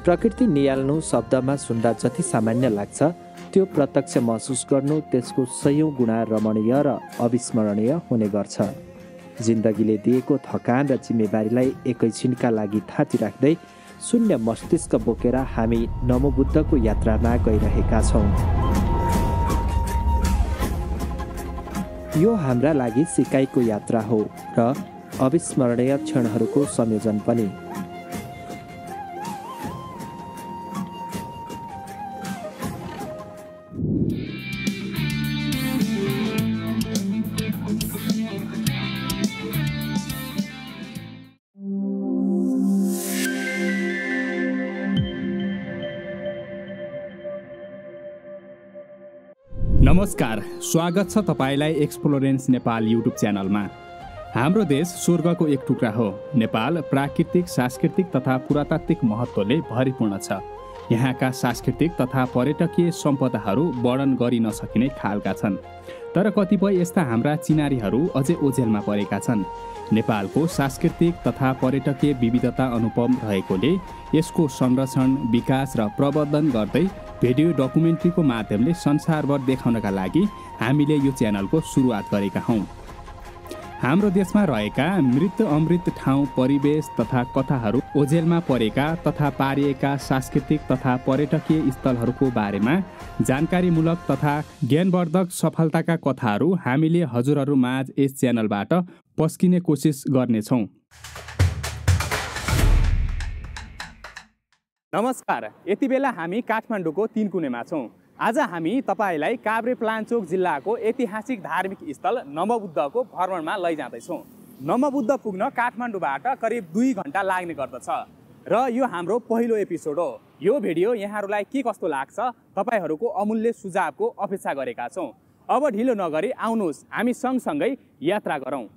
प्रकृति नियाल्नु शब्दमा सुन्दा जति सामान्य लाग्छ त्यो प्रत्यक्ष महसुस गर्नु त्यसको सयौं गुणा रमणीय र अविस्मरणीय हुने गर्छ। जिन्दगीले दिएको थकान र जिम्मेवारीलाई एकैछिनका लागि थाती राख्दै शून्य मस्तिष्क बोकेर हामी नमोबुद्धको यात्रामा गइरहेका छौँ। यो हाम्रा लागि सिकाइको यात्रा हो र अविस्मरणीय क्षणहरूको संयोजन पनि। नमस्कार, स्वागत छ तपाईलाई एक्सप्लोरेन्स नेपाल युट्युब च्यानलमा। हाम्रो देश स्वर्गको एक टुक्रा हो। नेपाल प्राकृतिक, सांस्कृतिक तथा पुरातात्विक महत्त्वले भरिपूर्ण छ। यहाँका सांस्कृतिक तथा पर्यटकीय सम्पदाहरू वर्णन गरि नसकिने खालका छन्। तर कतिपय यस्ता हाम्रा चिनारीहरू अझै ओझेलमा परेका छन्। नेपालको सांस्कृतिक तथा पर्यटकीय विविधता अनुपम रहेकोले यसको संरक्षण, विकास र प्रवर्धन गर्दै भिडियो डकुमेन्ट्रीको माध्यमले संसारभर देखाउनका लागि हामीले यो च्यानलको सुरुवात गरेका हौँ। हाम्रो देशमा रहेका मृत अमृत ठाउँ, परिवेश तथा कथाहरू, ओझेलमा परेका तथा पारिएका सांस्कृतिक तथा पर्यटकीय स्थलहरूको बारेमा जानकारीमूलक तथा ज्ञानवर्धक सफलताका कथाहरू हामीले हजुरहरू माझ यस च्यानलबाट पस्किने कोसिस गर्नेछौँ। नमस्कार, यति बेला हामी काठमाडौँको तीनकुनेमा छौँ। आज हामी तपाईलाई काभ्रेपलाञ्चोक जिल्लाको ऐतिहासिक धार्मिक स्थल नमोबुद्धको भ्रमणमा लैजाँदैछौँ। नमोबुद्ध पुग्न काठमाडौँबाट करिब 2 घण्टा लाग्ने गर्दछ र यो हाम्रो पहिलो एपिसोड हो। यो भिडियो यहाँहरूलाई के कस्तो लाग्छ तपाईहरूको अमूल्य सुझावको अपेक्षा गरेका छौँ। अब ढिलो नगरी आउनुहोस् हामी सँगसँगै यात्रा गरौँ।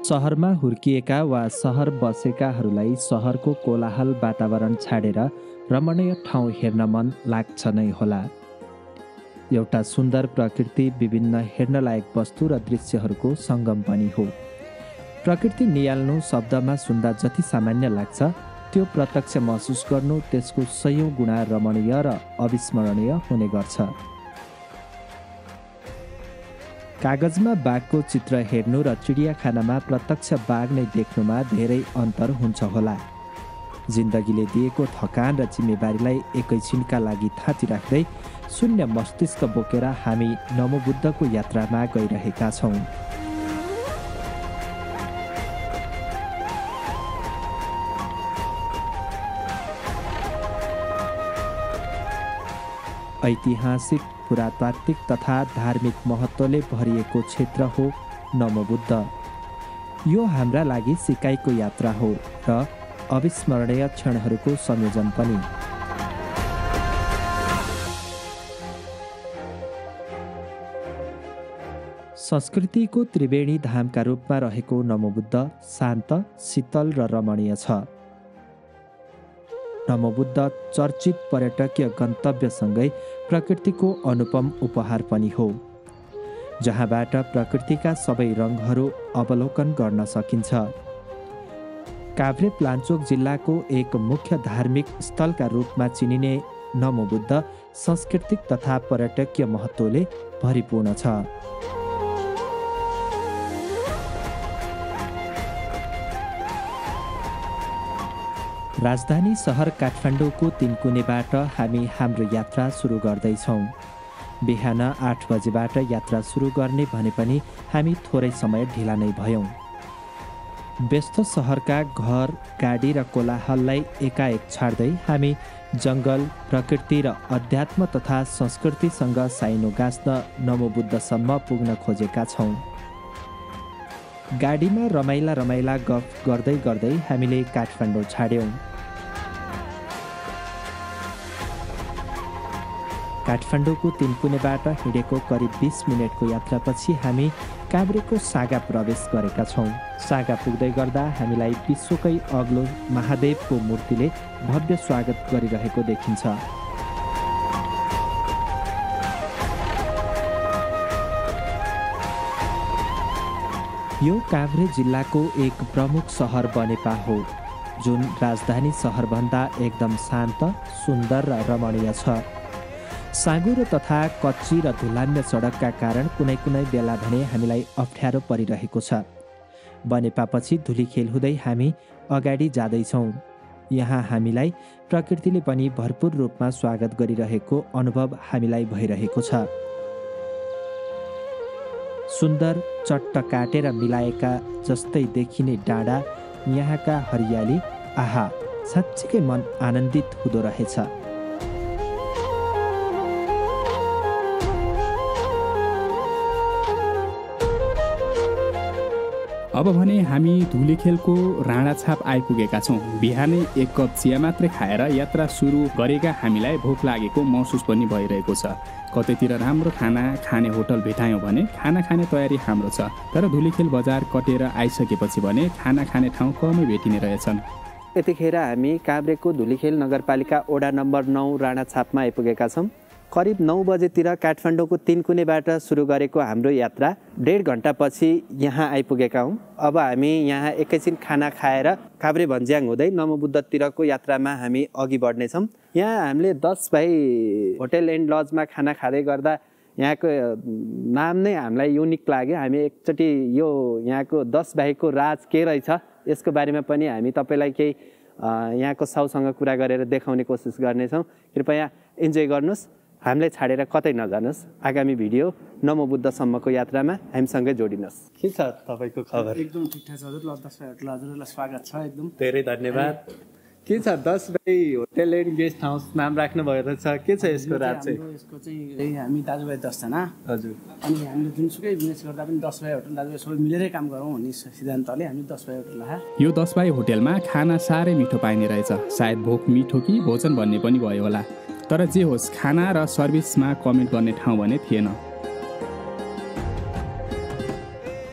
सहरमा हुर्किएका वा सहर बसेकाहरूलाई सहरको कोलाहल वातावरण छाडेर रमणीय ठाउँ हेर्न मन लाग्छ नै होला। एउटा सुन्दर प्रकृति, विभिन्न हेर्नलायक वस्तु र दृश्यहरूको सङ्गम पनि हो। प्रकृति नियाल्नु शब्दमा सुन्दा जति सामान्य लाग्छ त्यो प्रत्यक्ष महसुस गर्नु त्यसको सयौं गुणा रमणीय र अविस्मरणीय हुने गर्छ। कागजमा बाघको चित्र हेर्नु र चिडियाखानामा प्रत्यक्ष बाघ नै देख्नुमा धेरै अन्तर हुन्छ होला। जिन्दगीले दिएको थकान र जिम्मेवारीलाई एकैछिनका लागि थाती राख्दै शून्य मस्तिष्क बोकेर हामी नमोबुद्धको यात्रामा गइरहेका छौँ। ऐतिहासिक, पुरातात्विक तथा धार्मिक महत्त्वले भरिएको क्षेत्र हो नमोबुद्ध। यो हाम्रा लागि सिकाइको यात्रा हो र अविस्मरणीय क्षणहरूको संयोजन पनि। संस्कृतिको त्रिवेणी धामका रूपमा रहेको नमोबुद्ध शान्त, शीतल र रमणीय छ। नमोबुद्ध चर्चित पर्यटकीय गन्तव्यसँगै प्रकृतिको अनुपम उपहार पनि हो, जहाँबाट प्रकृतिका सबै रङहरू अवलोकन गर्न सकिन्छ। काभ्रेपलाञ्चोक जिल्लाको एक मुख्य धार्मिक स्थलका रूपमा चिनिने नमोबुद्ध सांस्कृतिक तथा पर्यटकीय महत्त्वले भरिपूर्ण छ। राजधानी सहर काठमाडौँको तीनकुनेबाट हामी हाम्रो यात्रा सुरु गर्दैछौँ। बिहान 8 बजेबाट यात्रा सुरु गर्ने भने पनि हामी थोरै समय ढिला नै भयौँ। व्यस्त सहरका घर, गाडी र कोलाहललाई एकाएक छाड्दै हामी जङ्गल, प्रकृति र अध्यात्म तथा संस्कृतिसँग साइनो गाँच्न नमोबुद्धसम्म पुग्न खोजेका छौँ। गाडीमा रमाइला गफ गर्दै गर्दै हामीले काठमाडौँ छाड्यौँ। काठमाडौँको तीनकुनेबाट हिँडेको करिब 20 मिनटको यात्रापछि हामी काभ्रेको सागा प्रवेश गरेका छौँ। सागा पुग्दै गर्दा हामीलाई विश्वकै अग्लो महादेवको मूर्तिले भव्य स्वागत गरिरहेको देखिन्छ। यो काभ्रे जिल्लाको एक प्रमुख सहर बनेपा हो, जुन राजधानी सहरभन्दा एकदम शान्त, सुन्दर र रमणीय छ। साँगुरो तथा कच्ची र धुलाम्य सडकका कारण कुनै कुनै बेला भने हामीलाई अप्ठ्यारो परिरहेको छ। बनेपापछि धुलीखेल हुँदै हामी अगाडि जाँदैछौँ। यहाँ हामीलाई प्रकृतिले पनि भरपूर रूपमा स्वागत गरिरहेको अनुभव हामीलाई भइरहेको छ। सुन्दर चट्ट काटेर मिलाएका जस्तै देखिने डाँडा, यहाँका हरियाली, आहा, साँच्चीकै मन आनन्दित हुँदो रहेछ। अब भने हामी धुलीखेलको राणाछाप आइपुगेका छौँ। बिहानै एक कप चिया मात्रै खाएर यात्रा सुरु गरेका हामीलाई भोक लागेको महसुस पनि भइरहेको छ। कतैतिर राम्रो खाना खाने होटल भेटायौँ भने खाना खाने तयारी हाम्रो छ। तर धुलीखेल बजार कटेर आइसकेपछि भने खाना खाने ठाउँ कमै भेटिने रहेछन्। यतिखेर हामी काभ्रेको धुलीखेल नगरपालिका वडा नम्बर 9 राणाछापमा आइपुगेका छौँ। करिब 9 बजेतिर काठमाडौँको 3 कुनेबाट सुरु गरेको हाम्रो यात्रा 1.5 घन्टापछि यहाँ आइपुगेका हौँ। अब हामी यहाँ एकैछिन खाना खाएर काभ्रे भन्ज्याङ हुँदै नमोबुद्धतिरको यात्रामा हामी अघि बढ्नेछौँ। यहाँ हामीले 10 भाइ होटल एन्ड लजमा खाना खाँदै गर्दा यहाँको नाम नै हामीलाई युनिक लाग्यो। हामी एकचोटि यो यहाँको 10 भाइको राज के रहेछ यसको बारेमा पनि हामी तपाईँलाई केही यहाँको साउसँग कुरा गरेर देखाउने कोसिस गर्नेछौँ। कृपया इन्जोय गर्नुहोस्, हामीले छाडेर कतै नजानुहोस्। आगामी भिडियो नमोबुद्धसम्मको यात्रामा हामीसँगै जोडिनुहोस्। के छ तपाईँको खबर? एकदम ठिकठाक छ हजुर। ल 10 भाइ होटल हजुरलाई स्वागत छ। एकदम धेरै धन्यवाद। के छ 10 भाइ होटल एन्ड गेस्ट हाउस नाम राख्नुभयो रहेछ, के छ यसको राज चाहिँ? यसको चाहिँ हामी दाजुभाइ 10 जना हजुर, अनि हामीले जुनसुकै बिजनेस गर्दा पनि 10 भाइ होटल दाजुभाइ सबै मिलेरै काम गरौँ भन्ने सिद्धान्तले हामी 10 भाइ होटल राखा। यो 10 भाइ होटेलमा खाना साह्रै मिठो पाइने रहेछ। सायद भोक मिठो कि भोजन भन्ने पनि भयो होला। तर जे होस्, खाना र सर्भिसमा कमेन्ट गर्ने ठाउँ भने थिएन।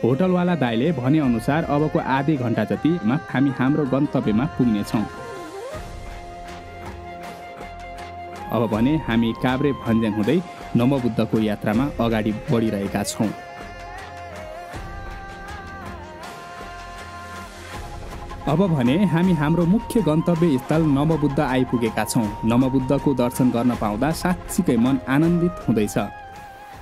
होटलवाला दाइले भनेअनुसार अबको आधी घन्टा जतिमा हामी हाम्रो गन्तव्यमा पुग्नेछौँ। अब भने हामी काभ्रे भन्ज्याङ हुँदै नमोबुद्धको यात्रामा अगाडि बढिरहेका छौँ। अब भने हामी हाम्रो मुख्य गन्तव्य स्थल नमोबुद्ध आइपुगेका छौँ। नमोबुद्धको दर्शन गर्न पाउँदा साँच्चीकै मन आनन्दित हुँदैछ।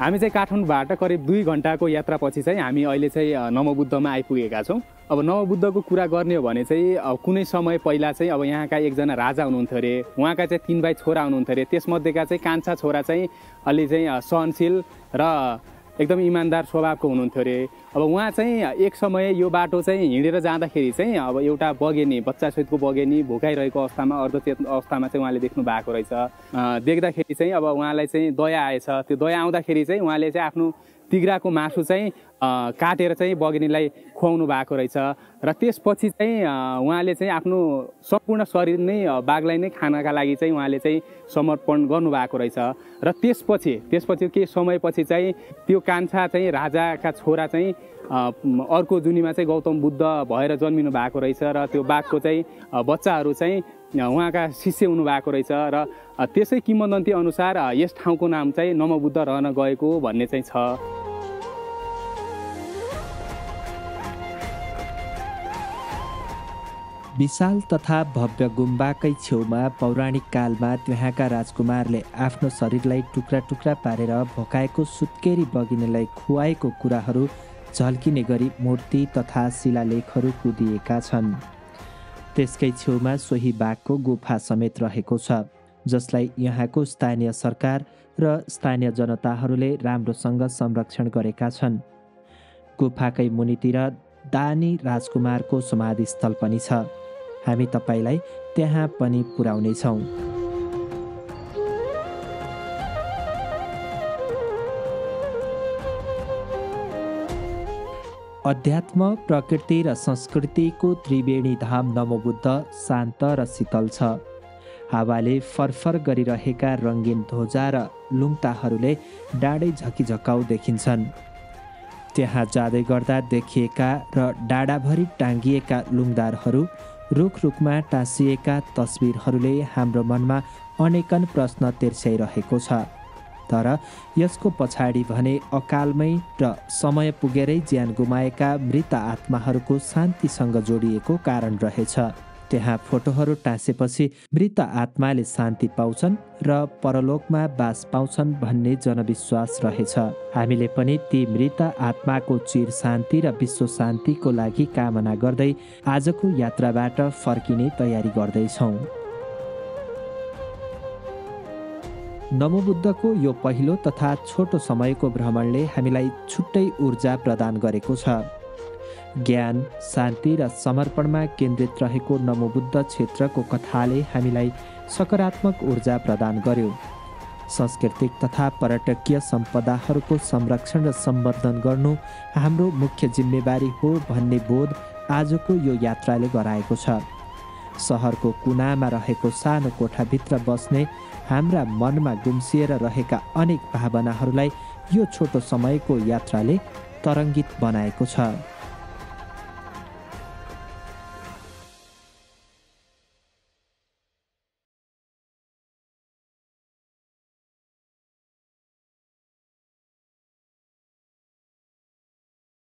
हामी चाहिँ काठमाडौँबाट करिब 2 घन्टाको यात्रापछि चाहिँ हामी अहिले चाहिँ नमोबुद्धमा आइपुगेका छौँ। अब नमोबुद्धको कुरा गर्ने हो भने चाहिँ कुनै समय पहिला चाहिँ अब यहाँका एकजना राजा हुनुहुन्थ्यो अरे, उहाँका चाहिँ 3 भाइ छोरा हुनुहुन्थ्यो अरे। त्यसमध्येका चाहिँ कान्छा छोरा चाहिँ अलि चाहिँ सहनशील र एकदम इमान्दार स्वभावको हुनुहुन्थ्यो अरे। अब उहाँ चाहिँ एक समय यो बाटो चाहिँ हिँडेर जाँदाखेरि चाहिँ अब एउटा बगेनी, बच्चासहितको बगेनी भोकाइरहेको अवस्थामा, अर्धचेतन अवस्थामा चाहिँ उहाँले देख्नु भएको रहेछ। देख्दाखेरि चाहिँ अब उहाँलाई चाहिँ दया आएछ। त्यो दया आउँदाखेरि चाहिँ उहाँले चाहिँ आफ्नो तिग्राको मासु चाहिँ काटेर चाहिँ बगेनीलाई खुवाउनु भएको रहेछ। र त्यसपछि चाहिँ उहाँले चाहिँ आफ्नो सम्पूर्ण शरीर नै बाघलाई नै खानका लागि चाहिँ उहाँले चाहिँ समर्पण गर्नुभएको रहेछ। र त्यसपछि केही समयपछि चाहिँ त्यो कान्छा चाहिँ राजाका छोरा चाहिँ अर्को जुनीमा चाहिँ गौतम बुद्ध भएर जन्मिनु भएको रहेछ। र त्यो बाघको चाहिँ बच्चाहरू चाहिँ उहाँका शिष्य हुनुभएको रहेछ। र त्यसै किंवदन्ती अनुसार यस ठाउँको नाम चाहिँ नमोबुद्ध रहन गएको भन्ने चाहिँ छ। विशाल तथा भव्य गुम्बाकै छेउमा पौराणिक कालमा त्यहाँका राजकुमारले आफ्नो शरीरलाई टुक्रा टुक्रा पारेर भोकाएको सुत्केरी बगिनीलाई खुवाएको कुराहरू झल्किने गरी मूर्ति तथा शिलालेखहरू कुदिएका छन्। त्यसकै छेउमा सोही बाघको गुफा समेत रहेको छ, जसलाई यहाँको स्थानीय सरकार र स्थानीय जनताहरूले राम्रोसँग संरक्षण गरेका छन्। गुफाकै मुनितिर दानी राजकुमारको समाधिस्थल पनि छ। हामी तपाईलाई त्यहाँ पनि पुर्याउनेछौँ। अध्यात्म, प्रकृति र संस्कृतिको त्रिवेणी धाम नमोबुद्ध शान्त र शीतल छ। हावाले फरफर गरिरहेका रङ्गीन ध्वजा र लुङ्टाहरूले डाँडै झकिझकाउ देखिन्छन्। त्यहाँ जाँदै गर्दा देखिएका र डाँडाभरि टाँगिएका लुङदारहरू, रुखमा टाँसिएका तस्बिरहरूले हाम्रो मनमा अनेकन प्रश्न तेर्स्याइरहेको छ। तर यसको पछाडि भने अकालमै र समय पुगेरै ज्यान गुमाएका मृत आत्माहरूको शान्तिसँग जोडिएको कारण रहेछ। त्यहाँ फोटोहरू टाँसेपछि मृत आत्माले शान्ति पाउँछन् र परलोकमा बास पाउँछन् भन्ने जनविश्वास रहेछ। हामीले पनि ती मृत आत्माको चिर शान्ति र विश्व शान्तिको लागि कामना गर्दै आजको यात्राबाट फर्किने तयारी गर्दैछौँ। नमोबुद्धको यो पहिलो तथा छोटो समयको भ्रमणले हामीलाई छुट्टै ऊर्जा प्रदान गरेको छ। ज्ञान, शान्ति र समर्पणमा केन्द्रित रहेको नमोबुद्ध क्षेत्रको कथाले हामीलाई सकारात्मक ऊर्जा प्रदान गर्यो। सांस्कृतिक तथा पर्यटकीय सम्पदाहरूको संरक्षण र सम्वर्धन गर्नु हाम्रो मुख्य जिम्मेवारी हो भन्ने बोध आजको यो यात्राले गराएको छ। सहरको कुनामा रहेको सानो कोठाभित्र बस्ने हाम्रा मनमा गुम्सिएर रहेका अनेक भावनाहरूलाई यो छोटो समयको यात्राले तरङ्गित बनाएको छ।